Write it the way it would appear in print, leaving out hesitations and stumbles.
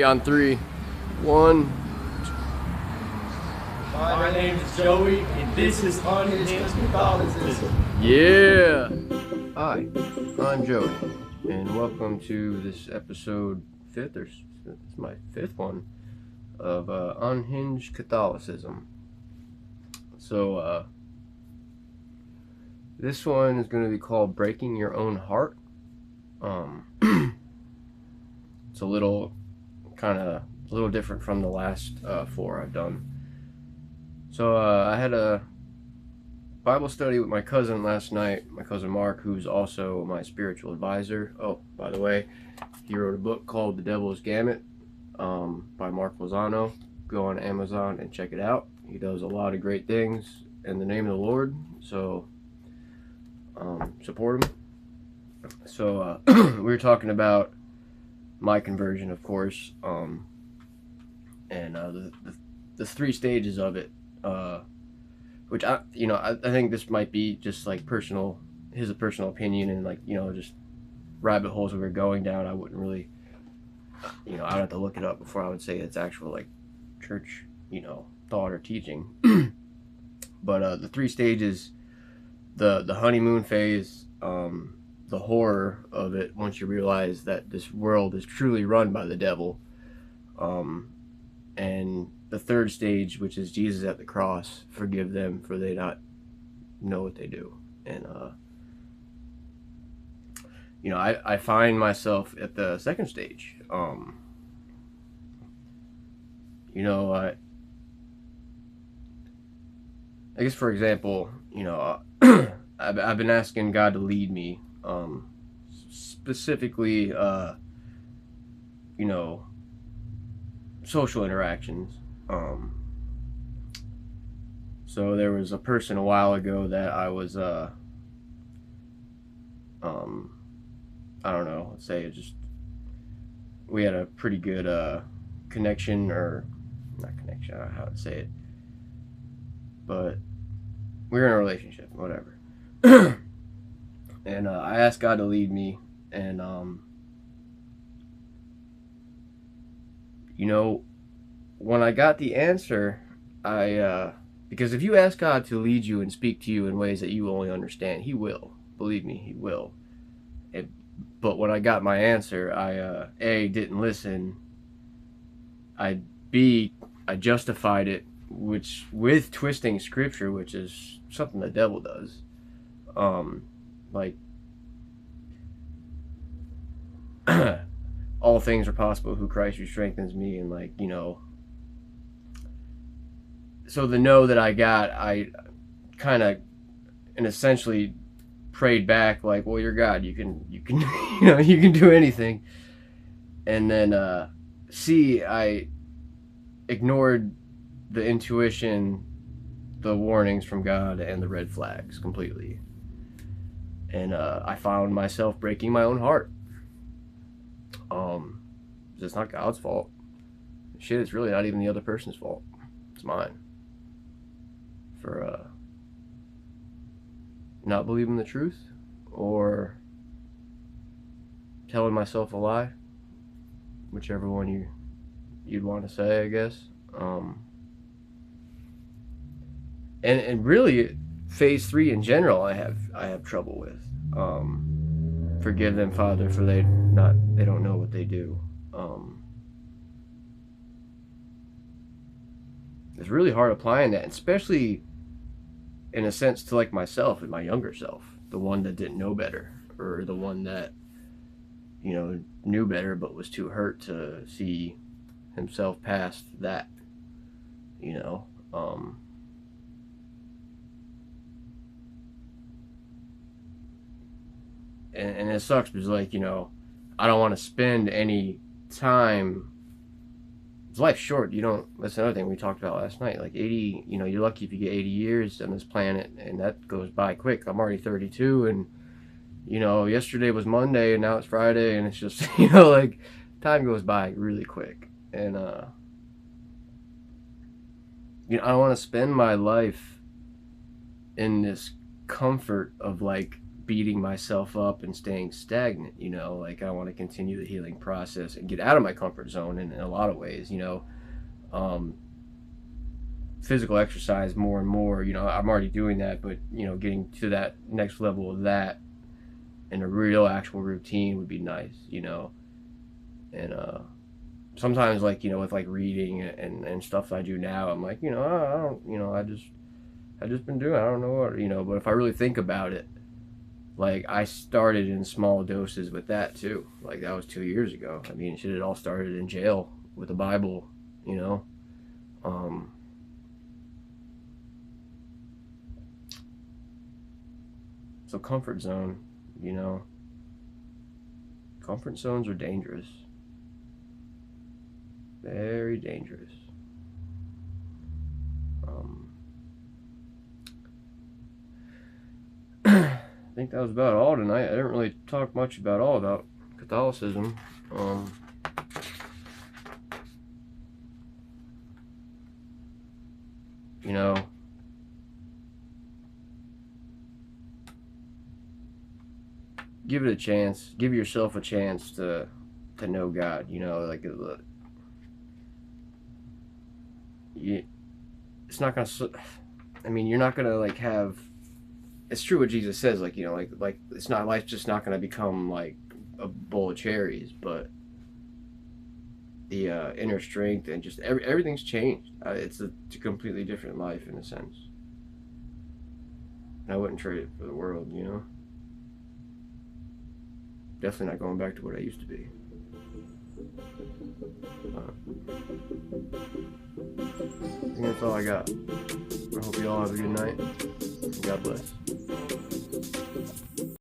On three, one. My name is Joey, and this is Unhinged Catholicism. Yeah. Hi, I'm Joey, and welcome to this episode fifth, or it's my fifth one of Unhinged Catholicism. So this one is going to be called "Breaking Your Own Heart." It's a little different from the last four I've done. So I had a Bible study with my cousin last night, my cousin Mark, who's also my spiritual advisor. Oh, by the way, he wrote a book called The Devil's Gamut by Mark Lozano. Go on Amazon and check it out. He does a lot of great things in the name of the Lord, so support him. So we were talking about my conversion, of course, and the three stages of it, which I think this might be just like his personal opinion, and just rabbit holes we were going down. I wouldn't really, I'd have to look it up before I would say it's actual like church, thought or teaching. But the three stages, the honeymoon phase, the horror of it once you realize that this world is truly run by the devil, and the third stage, which is Jesus at the cross, forgive them for they not know what they do. And I find myself at the second stage. I guess, for example, I've been asking God to lead me, specifically, social interactions. So there was a person a while ago that I was, I don't know, let's say we had a pretty good connection, or not connection, I don't know how to say it, but we were in a relationship, whatever. And I asked God to lead me, and when I got the answer, because if you ask God to lead you and speak to you in ways that you only understand, He will. Believe me, He will. But when I got my answer, I A, didn't listen. I justified it, with twisting scripture, which is something the devil does. Like, all things are possible who Christ who strengthens me, and so the no that I got, I kind of and essentially prayed back like, well, you're God, you can you can do anything. And then C, I ignored the intuition, the warnings from God, and the red flags completely. And I found myself breaking my own heart. It's not God's fault. Shit, it's really not even the other person's fault. It's mine. For not believing the truth, or telling myself a lie, whichever one you'd want to say, I guess. And really, phase 3 in general, I have trouble with. Forgive them, Father, for they don't know what they do. It's really hard applying that, especially in a sense to like myself and my younger self, the one that didn't know better, or the one that knew better but was too hurt to see himself past that. And it sucks because I don't want to spend any time. Life's short. That's another thing we talked about last night. Like 80, you're lucky if you get 80 years on this planet, and that goes by quick. I'm already 32, and yesterday was Monday, and now it's Friday, and it's just like time goes by really quick. And I don't want to spend my life in this comfort of like beating myself up and staying stagnant, you know. Like, I want to continue the healing process and get out of my comfort zone in a lot of ways, you know. Physical exercise more and more, you know, I'm already doing that, but, you know, getting to that next level of that and a real actual routine would be nice, you know. And sometimes, like, you know, with like reading and stuff I do now, I'm like, you know, I don't, you know, I just been doing, I don't know what, you know. But if I really think about it, like, I started in small doses with that too. Like, that was 2 years ago. I mean, shit, it all started in jail with the Bible, you know. So comfort zone, you know, comfort zones are dangerous. Very dangerous. I think that was about all tonight. I didn't really talk much about Catholicism. You know, give it a chance. Give yourself a chance to know God. You know, like, it's not gonna. I mean, you're not gonna like have. It's true what Jesus says. Like, you know, like it's not, life's just not gonna become like a bowl of cherries, but the inner strength and just everything's changed. It's a completely different life in a sense. And I wouldn't trade it for the world, you know. Definitely not going back to what I used to be. I think that's all I got. I hope you all have a good night. God bless.